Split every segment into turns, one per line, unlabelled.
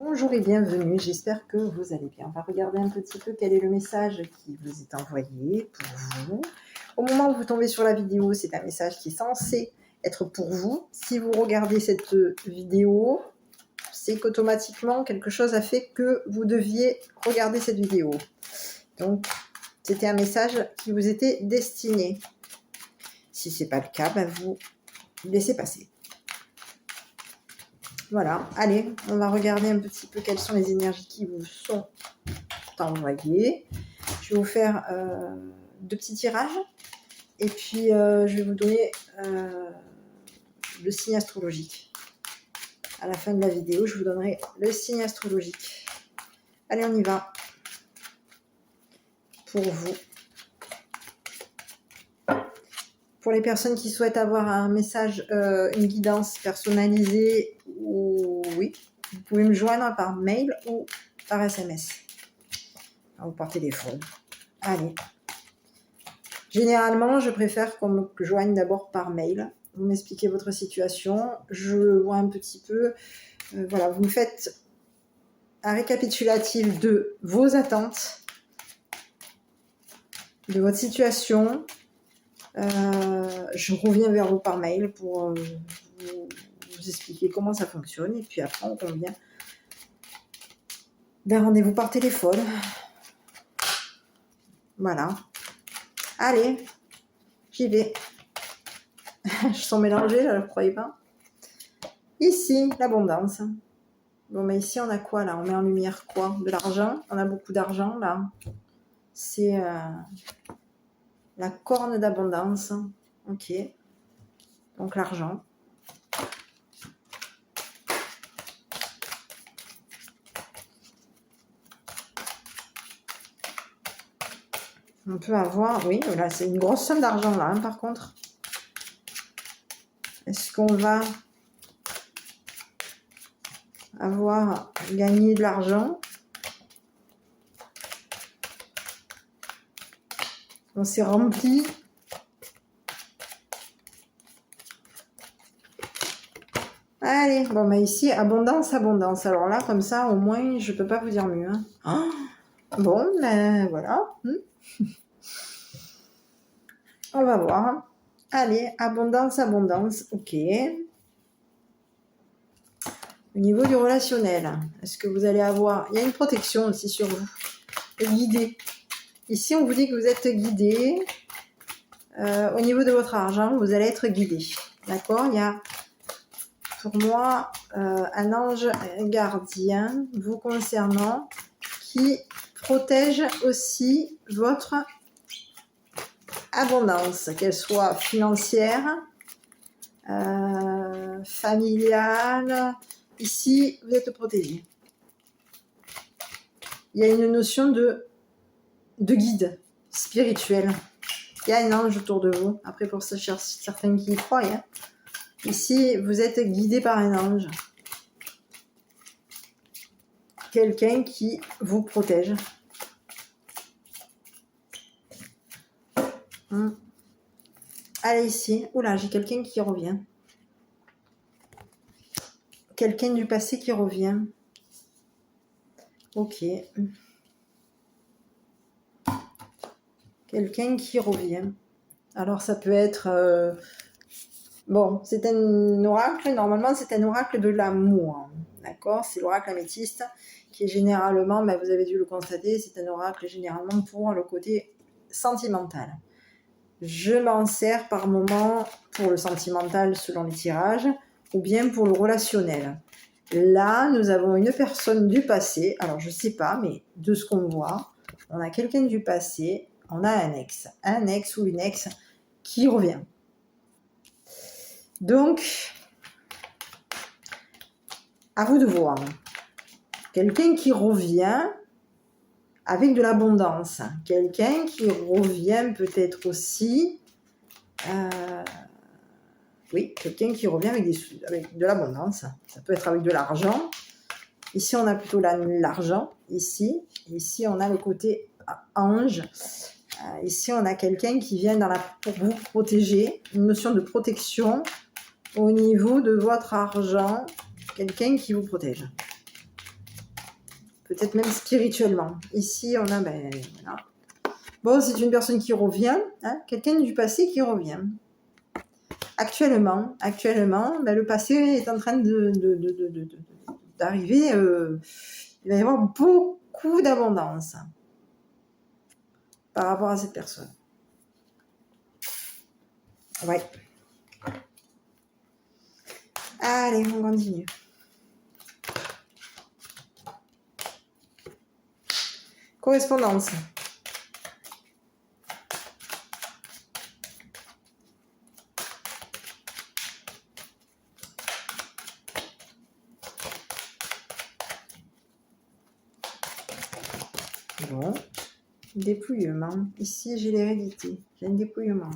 Bonjour et bienvenue, j'espère que vous allez bien. On va regarder un petit peu quel est le message qui vous est envoyé pour vous. Au moment où vous tombez sur la vidéo, c'est un message qui est censé être pour vous. Si vous regardez cette vidéo, c'est qu'automatiquement quelque chose a fait que vous deviez regarder cette vidéo. Donc, c'était un message qui vous était destiné. Si ce n'est pas le cas, vous laissez passer. Voilà, allez, on va regarder un petit peu quelles sont les énergies qui vous sont envoyées. Je vais vous faire 2 petits tirages et puis je vais vous donner le signe astrologique. À la fin de la vidéo, je vous donnerai le signe astrologique. Allez, on y va. Pour vous. Pour les personnes qui souhaitent avoir un message, une guidance personnalisée, oui, vous pouvez me joindre par mail ou par SMS ou par téléphone. Allez. Généralement, je préfère qu'on me joigne d'abord par mail. Vous m'expliquez votre situation, je vois un petit peu. Voilà, vous me faites un récapitulatif de vos attentes, de votre situation. Je reviens vers vous par mail pour vous expliquer comment ça fonctionne. Et puis après, on convient d'un rendez-vous par téléphone. Voilà. Allez, j'y vais. Je sens mélangé, là, vous croyez pas? Ici, l'abondance. Bon, mais ici, on a quoi, là? On met en lumière quoi? De l'argent. On a beaucoup d'argent, là. C'est la corne d'abondance. Ok. Donc, l'argent. On peut avoir... Oui, voilà, c'est une grosse somme d'argent, là, hein, par contre. Est-ce qu'on va avoir gagné de l'argent? On s'est rempli. Allez, bon, mais ici, abondance, abondance. Alors là, comme ça, au moins, je peux pas vous dire mieux. Hein. Oh, bon, ben voilà. On va voir. Allez, abondance, abondance. Ok. Au niveau du relationnel, est-ce que vous allez avoir... Il y a une protection aussi sur vous. Guidé. Ici, on vous dit que vous êtes guidé. Au niveau de votre argent, vous allez être guidé. D'accord? Il y a, pour moi, un ange gardien vous concernant qui protège aussi votre abondance, qu'elle soit financière, familiale. Ici, vous êtes protégé. Il y a une notion de guide spirituel. Il y a un ange autour de vous. Après, pour certains qui y croient, hein. Ici, vous êtes guidé par un ange. Quelqu'un qui vous protège. Allez, ici. Oula, j'ai quelqu'un qui revient. Quelqu'un du passé qui revient. Ok. Quelqu'un qui revient. Alors, ça peut être... Bon, c'est un oracle. Normalement, c'est un oracle de l'amour. D'accord? C'est l'oracle améthyste qui est généralement, vous avez dû le constater, c'est un oracle généralement pour le côté sentimental. Je m'en sers par moment pour le sentimental selon les tirages ou bien pour le relationnel. Là, nous avons une personne du passé. Alors, je ne sais pas, mais de ce qu'on voit, on a quelqu'un du passé, on a un ex ou une ex qui revient. Donc, à vous de voir. Quelqu'un qui revient avec de l'abondance. Quelqu'un qui revient peut-être aussi... oui, quelqu'un qui revient avec de l'abondance. Ça peut être avec de l'argent. Ici, on a plutôt l'argent. Ici, on a le côté ange. Ici, on a quelqu'un qui vient pour vous protéger. Une notion de protection au niveau de votre argent. Quelqu'un qui vous protège. peut-être même spirituellement. Ici, on a, ben, voilà. Bon, c'est une personne qui revient, hein, quelqu'un du passé qui revient. Actuellement, ben, le passé est en train d'arriver. Il va y avoir beaucoup d'abondance par rapport à cette personne. Ouais. Allez, on continue. Correspondance. Bon. Dépouillement. Ici, j'ai l'hérédité. J'ai un dépouillement.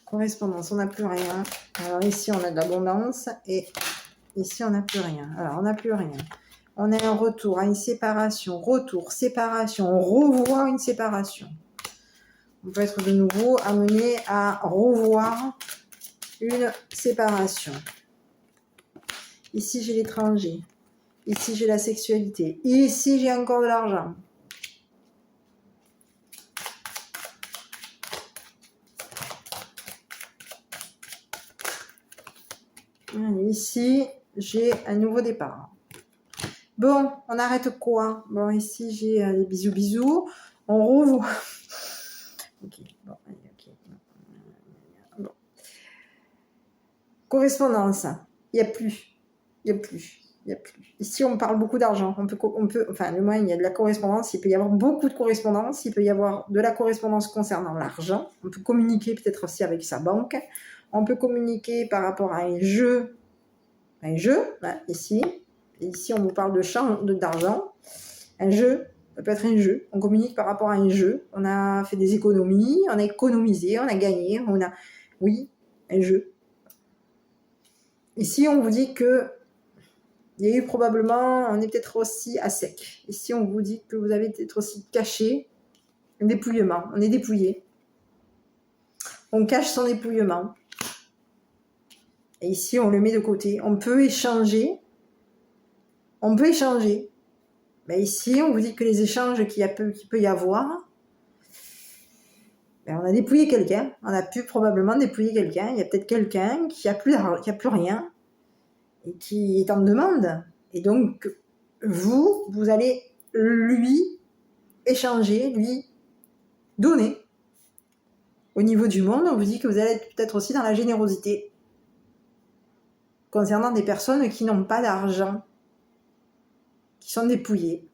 Correspondance, on n'a plus rien. Alors ici, on a de l'abondance. Et ici, on n'a plus rien. Alors, on n'a plus rien. On a un retour à une séparation. Retour, séparation. On revoit une séparation. On peut être de nouveau amené à revoir une séparation. Ici, j'ai l'étranger. Ici, j'ai la sexualité. Ici, j'ai encore de l'argent. Ici, j'ai un nouveau départ. Bon, on arrête quoi? Bon, ici, j'ai des bisous. On revoit. Ok, bon, ok. Bon. Correspondance. Il n'y a plus. Ici, on parle beaucoup d'argent. Enfin, le moins, il y a de la correspondance. Il peut y avoir beaucoup de correspondance. Il peut y avoir de la correspondance concernant l'argent. On peut communiquer peut-être aussi avec sa banque. On peut communiquer par rapport à un jeu. Hein, ici. Et ici, on vous parle d'argent. Un jeu, ça peut être un jeu. On communique par rapport à un jeu. On a fait des économies, on a économisé, on a gagné. Oui, un jeu. Ici, on vous dit que il y a eu probablement, on est peut-être aussi à sec. Ici, on vous dit que vous avez peut-être aussi caché un dépouillement. On est dépouillé. On cache son dépouillement. Et ici, on le met de côté. On peut échanger. Ben ici, on vous dit que les échanges qu'il peut y avoir, ben on a dépouillé quelqu'un. On a pu probablement dépouiller quelqu'un. Il y a peut-être quelqu'un qui a plus rien et qui est en demande. Et donc, vous allez lui échanger, lui donner. Au niveau du monde, on vous dit que vous allez être peut-être aussi dans la générosité concernant des personnes qui n'ont pas d'argent, qui sont dépouillées.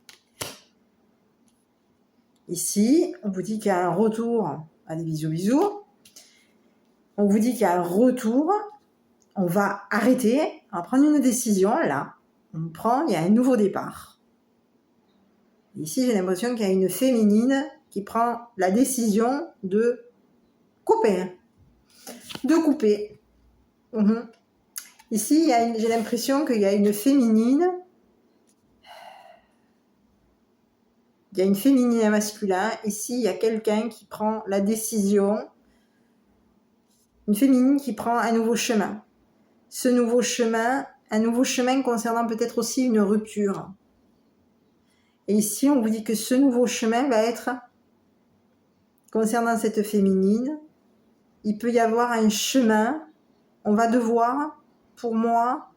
Ici, on vous dit qu'il y a un retour à des bisous. On vous dit qu'il y a un retour. On va arrêter, on va prendre une décision. Là, il y a un nouveau départ. Ici, j'ai l'impression qu'il y a une féminine qui prend la décision de couper. Ici, j'ai l'impression qu'il y a une féminine. Il y a une féminine et un masculin. Ici, il y a quelqu'un qui prend la décision. Une féminine qui prend un nouveau chemin. Un nouveau chemin concernant peut-être aussi une rupture. Et ici, on vous dit que ce nouveau chemin va être, concernant cette féminine, il peut y avoir un chemin. On va devoir, pour moi,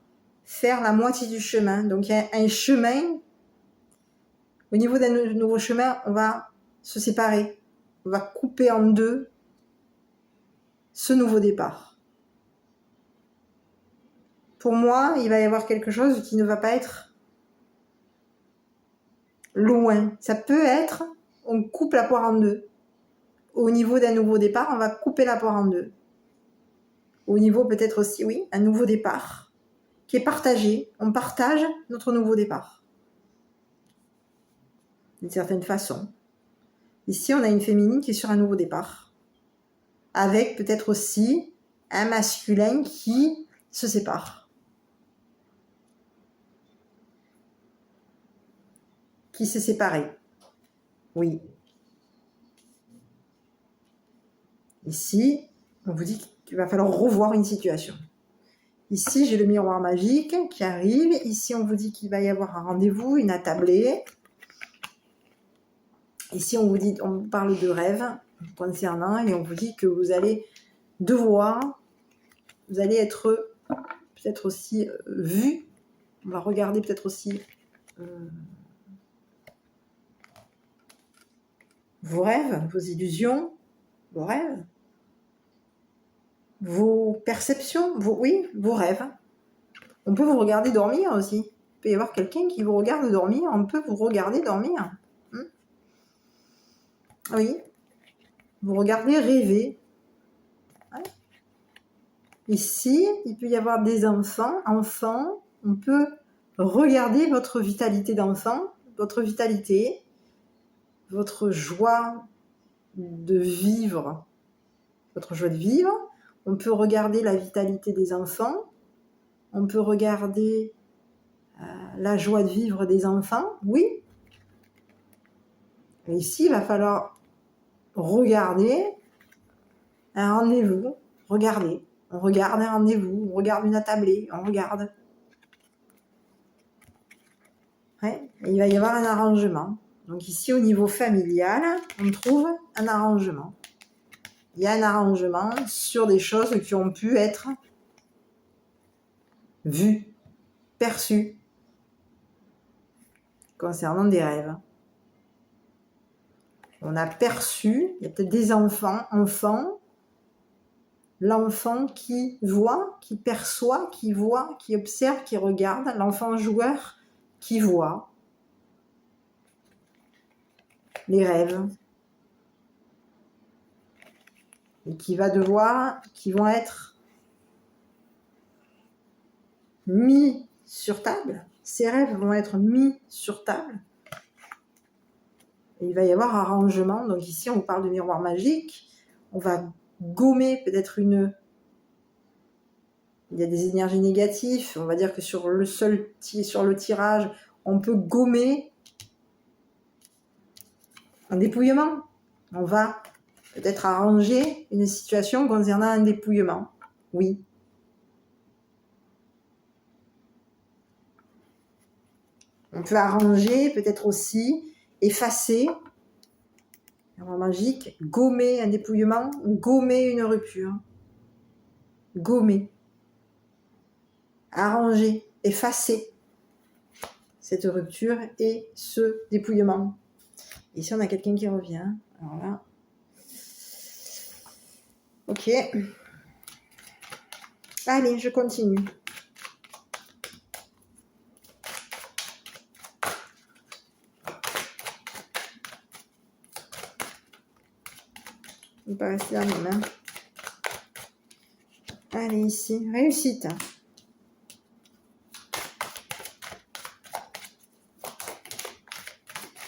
faire la moitié du chemin. Donc, il y a un chemin. Au niveau d'un nouveau chemin, on va se séparer. On va couper en deux ce nouveau départ. Pour moi, il va y avoir quelque chose qui ne va pas être loin. Ça peut être, on coupe la poire en deux. Au niveau d'un nouveau départ, on va couper la poire en deux. Au niveau peut-être aussi, oui, un nouveau départ qui est partagé. On partage notre nouveau départ. D'une certaine façon. Ici, on a une féminine qui est sur un nouveau départ. Avec peut-être aussi un masculin qui se sépare. Qui s'est séparé. Oui. Ici, on vous dit qu'il va falloir revoir une situation. Ici, j'ai le miroir magique qui arrive. Ici, on vous dit qu'il va y avoir un rendez-vous, une attablée. Ici, on vous parle de rêve concernant et on vous dit que vous allez devoir, vous allez être peut-être aussi vu. On va regarder peut-être aussi vos rêves, vos illusions, vos rêves, vos perceptions, vos rêves. On peut vous regarder dormir aussi. Il peut y avoir quelqu'un qui vous regarde dormir. On peut vous regarder dormir. Oui. Vous regardez rêver. Ouais. Ici, il peut y avoir des enfants. Enfants, on peut regarder votre vitalité d'enfant, votre vitalité, votre joie de vivre, votre joie de vivre. On peut regarder la vitalité des enfants. On peut regarder la joie de vivre des enfants, oui. Et ici, il va falloir regarder un rendez-vous. Regardez. On regarde un rendez-vous, on regarde une attablée, on regarde. Ouais, il va y avoir un arrangement. Donc ici, au niveau familial, on trouve un arrangement. Il y a un arrangement sur des choses qui ont pu être vues, perçues, concernant des rêves. On a perçu, il y a peut-être des enfants, l'enfant qui voit, qui perçoit, qui voit, qui observe, qui regarde, l'enfant joueur qui voit les rêves et qui vont être mis sur table. Ces rêves vont être mis sur table. Et il va y avoir un rangement. Donc ici, on parle de miroir magique. On va gommer peut-être il y a des énergies négatives. On va dire que sur le tirage, on peut gommer un dépouillement. On va peut-être arranger une situation concernant un dépouillement. Oui. On peut arranger, peut-être aussi effacer, miroir magique, gommer un dépouillement, gommer une rupture. Gommer. Arranger, effacer cette rupture et ce dépouillement. Ici, on a quelqu'un qui revient. Alors là. Ok. Allez, je continue. On va pas rester là même. Allez, ici. Réussite.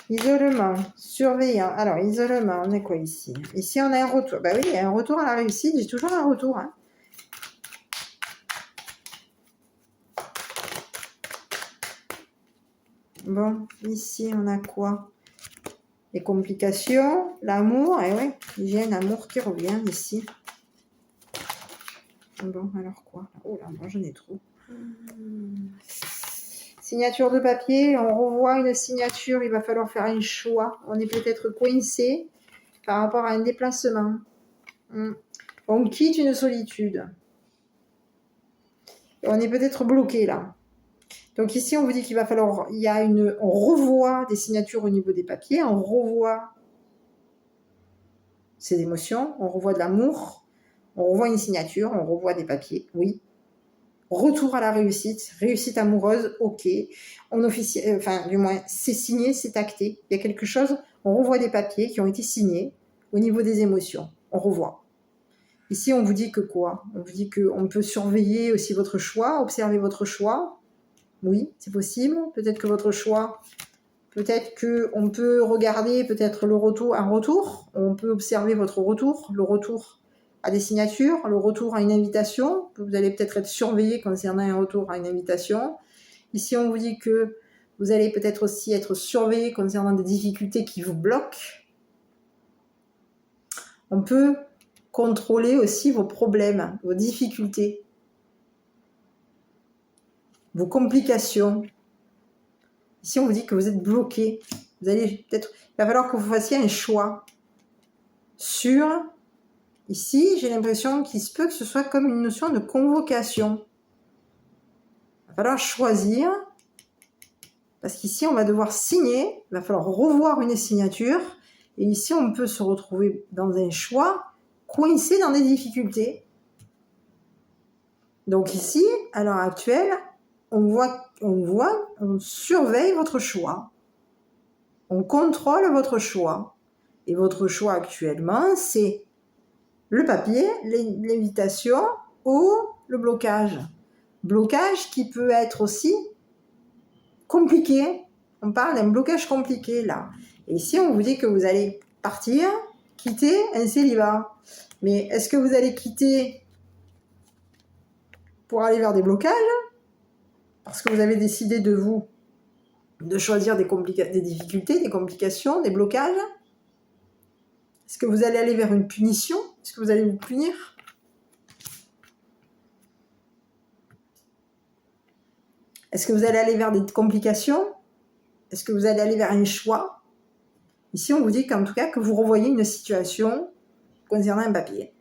Isolement, surveillant. Alors, isolement, on est quoi ici? Ici, on a un retour. Bah oui, il y a un retour à la réussite. J'ai toujours un retour. Hein. Bon, ici, on a quoi? Les complications, l'amour. Et ouais, j'ai un amour qui revient ici. Bon, alors quoi? Oh là, moi, j'en ai trop. Signature de papier, on revoit une signature, il va falloir faire un choix. On est peut-être coincé par rapport à un déplacement. On quitte une solitude. Et on est peut-être bloqué là. Donc ici, on vous dit qu'il va falloir, on revoit des signatures au niveau des papiers, on revoit ses émotions, on revoit de l'amour, on revoit une signature, on revoit des papiers, oui. Retour à la réussite, réussite amoureuse, ok. Du moins, c'est signé, c'est acté. Il y a quelque chose, on revoit des papiers qui ont été signés au niveau des émotions. On revoit. Ici, on vous dit que quoi? On vous dit qu'on peut surveiller aussi votre choix, observer votre choix. Oui, c'est possible. Peut-être que votre choix, peut-être qu'on peut regarder peut-être un retour. On peut observer votre retour, le retour à des signatures, le retour à une invitation. Vous allez peut-être être surveillé concernant un retour à une invitation. Ici, on vous dit que vous allez peut-être aussi être surveillé concernant des difficultés qui vous bloquent. On peut contrôler aussi vos problèmes, vos difficultés. vos complications. Ici, on vous dit que vous êtes bloqué. Vous allez peut-être... Il va falloir que vous fassiez un choix sur... Ici, j'ai l'impression qu'il se peut que ce soit comme une notion de convocation. Il va falloir choisir, parce qu'ici, on va devoir signer, il va falloir revoir une signature, et ici, on peut se retrouver dans un choix, coincé dans des difficultés. Donc ici, à l'heure actuelle, on surveille votre choix. On contrôle votre choix. Et votre choix actuellement, c'est le papier, l'invitation ou le blocage. Blocage qui peut être aussi compliqué. On parle d'un blocage compliqué là. Et ici, on vous dit que vous allez partir, quitter un célibat. Mais est-ce que vous allez quitter pour aller vers des blocages? Parce que vous avez décidé de choisir des difficultés, des complications, des blocages? Est-ce que vous allez aller vers une punition? Est-ce que vous allez vous punir? Est-ce que vous allez aller vers des complications? Est-ce que vous allez aller vers un choix? Ici, on vous dit qu'en tout cas, que vous revoyez une situation concernant un papier,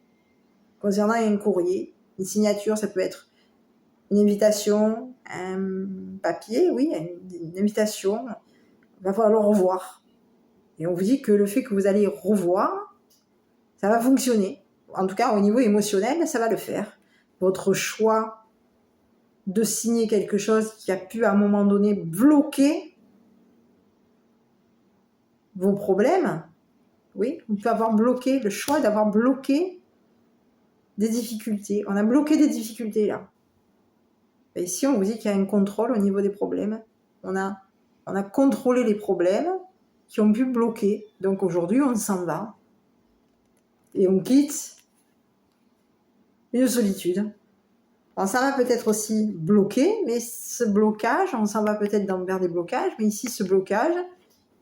concernant un courrier, une signature, ça peut être une invitation, un papier, oui, une invitation, il va falloir le revoir. Et on vous dit que le fait que vous allez revoir, ça va fonctionner. En tout cas, au niveau émotionnel, ça va le faire. Votre choix de signer quelque chose qui a pu à un moment donné bloquer vos problèmes, oui, on peut avoir bloqué, le choix d'avoir bloqué des difficultés. On a bloqué des difficultés là. Et ici, on vous dit qu'il y a un contrôle au niveau des problèmes. On a contrôlé les problèmes qui ont pu bloquer. Donc aujourd'hui, on s'en va. Et on quitte une solitude. Alors, ça va peut-être aussi bloquer, mais ce blocage, on s'en va peut-être vers des blocages, mais ici, ce blocage,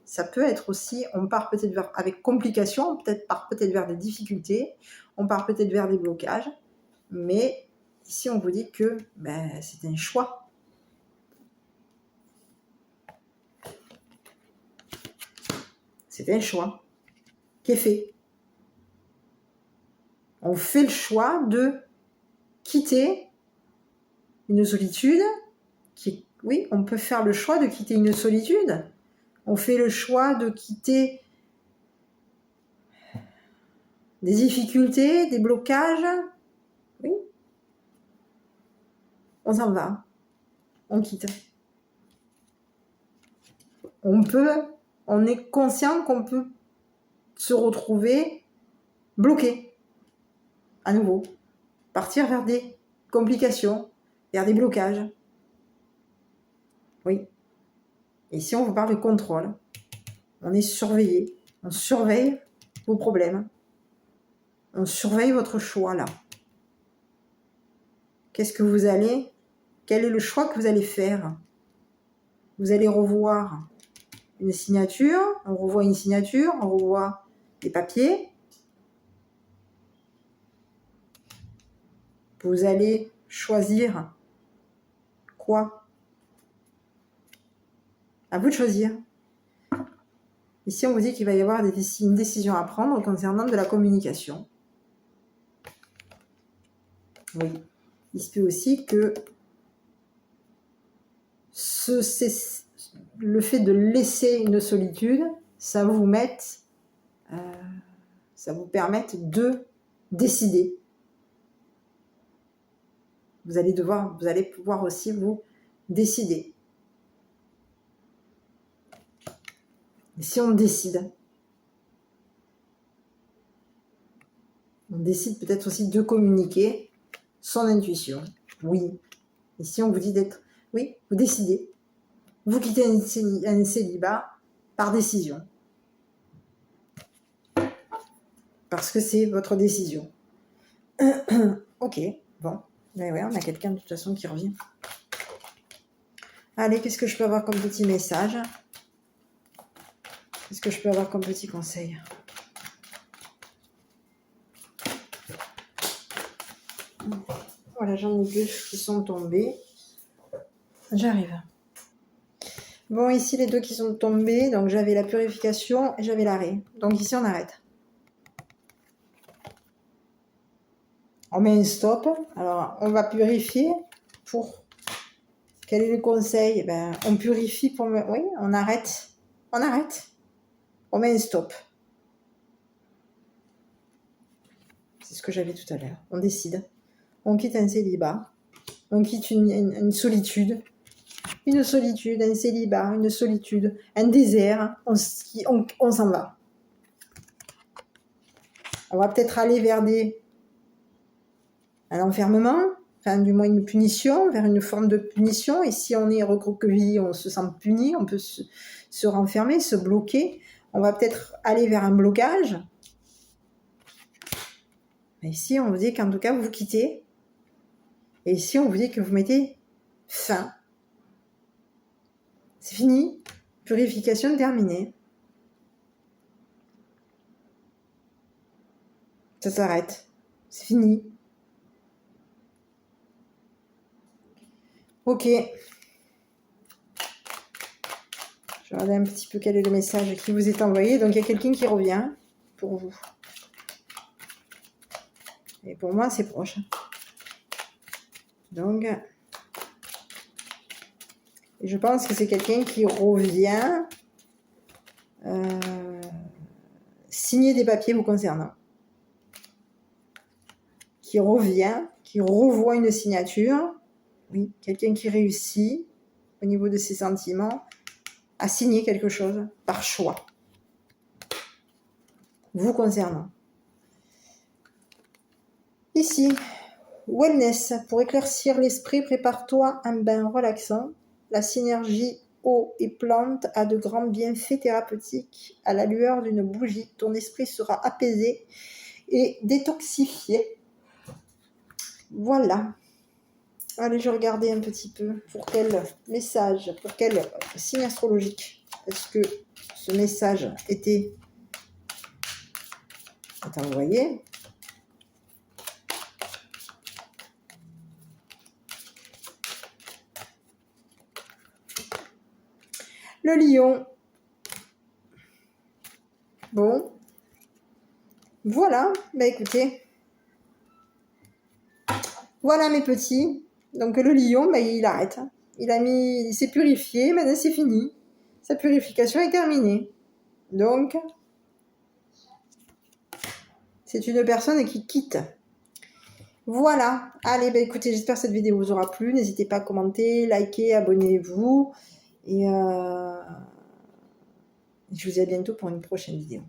ça peut être aussi, on part peut-être avec complications, on part peut-être vers des difficultés, on part peut-être vers des blocages, mais ici, on vous dit que c'est un choix. C'est un choix qui est fait. On fait le choix de quitter une solitude oui, on peut faire le choix de quitter une solitude. On fait le choix de quitter des difficultés, des blocages. Oui. On s'en va. On quitte. On est conscient qu'on peut se retrouver bloqué à nouveau. Partir vers des complications, vers des blocages. Oui. Et si on vous parle de contrôle, on est surveillé. On surveille vos problèmes. On surveille votre choix là. Quel est le choix que vous allez faire? Vous allez revoir une signature, on revoit une signature, on revoit des papiers. Vous allez choisir quoi? À vous de choisir. Ici, on vous dit qu'il va y avoir une décision à prendre concernant de la communication. Oui. Il se peut aussi que le fait de laisser une solitude, ça vous permette de décider. Vous allez pouvoir aussi vous décider. Et si on décide peut-être aussi de communiquer son intuition. Oui. Et si on vous dit oui, vous décidez. Vous quittez un célibat par décision. Parce que c'est votre décision. Ok, bon. Mais ouais, on a quelqu'un de toute façon qui revient. Allez, qu'est-ce que je peux avoir comme petit message? Qu'est-ce que je peux avoir comme petit conseil? Voilà, j'en ai deux qui sont tombés. J'arrive. Bon, ici, les deux qui sont tombés. Donc, j'avais la purification et j'avais l'arrêt. Donc, ici, on arrête. On met un stop. Alors, on va purifier pour... Quel est le conseil? Ben, on purifie pour... Oui, on arrête. On arrête. On met un stop. C'est ce que j'avais tout à l'heure. On décide. On quitte un célibat. On quitte une solitude. Une solitude, un célibat, une solitude, un désert. On s'en va. On va peut-être aller vers un enfermement, enfin du moins une punition, vers une forme de punition. Et si on est recroquevillé, on se sent puni, on peut se renfermer, se bloquer. On va peut-être aller vers un blocage. Et ici, on vous dit qu'en tout cas, vous quittez. Et ici, on vous dit que vous mettez fin. C'est fini. Purification terminée. Ça s'arrête. C'est fini. Ok. Je regarde un petit peu quel est le message qui vous est envoyé. Donc, il y a quelqu'un qui revient pour vous. Et pour moi, c'est proche. Donc, je pense que c'est quelqu'un qui revient signer des papiers vous concernant. Qui revient, qui revoit une signature. Oui, quelqu'un qui réussit au niveau de ses sentiments à signer quelque chose par choix. Vous concernant. Ici, wellness. Pour éclaircir l'esprit, prépare-toi un bain relaxant. La synergie eau et plante a de grands bienfaits thérapeutiques. À la lueur d'une bougie, ton esprit sera apaisé et détoxifié. Voilà. Allez, je regardais un petit peu pour quel message, pour quel signe astrologique est-ce que ce message était envoyé. Le lion. Bon. Voilà. Bah écoutez. Voilà mes petits. Donc le lion, bah, il arrête. Il s'est purifié, maintenant c'est fini. Sa purification est terminée. Donc, c'est une personne qui quitte. Voilà. Allez, bah écoutez, j'espère que cette vidéo vous aura plu. N'hésitez pas à commenter, liker, abonnez-vous. Et je vous dis à bientôt pour une prochaine vidéo.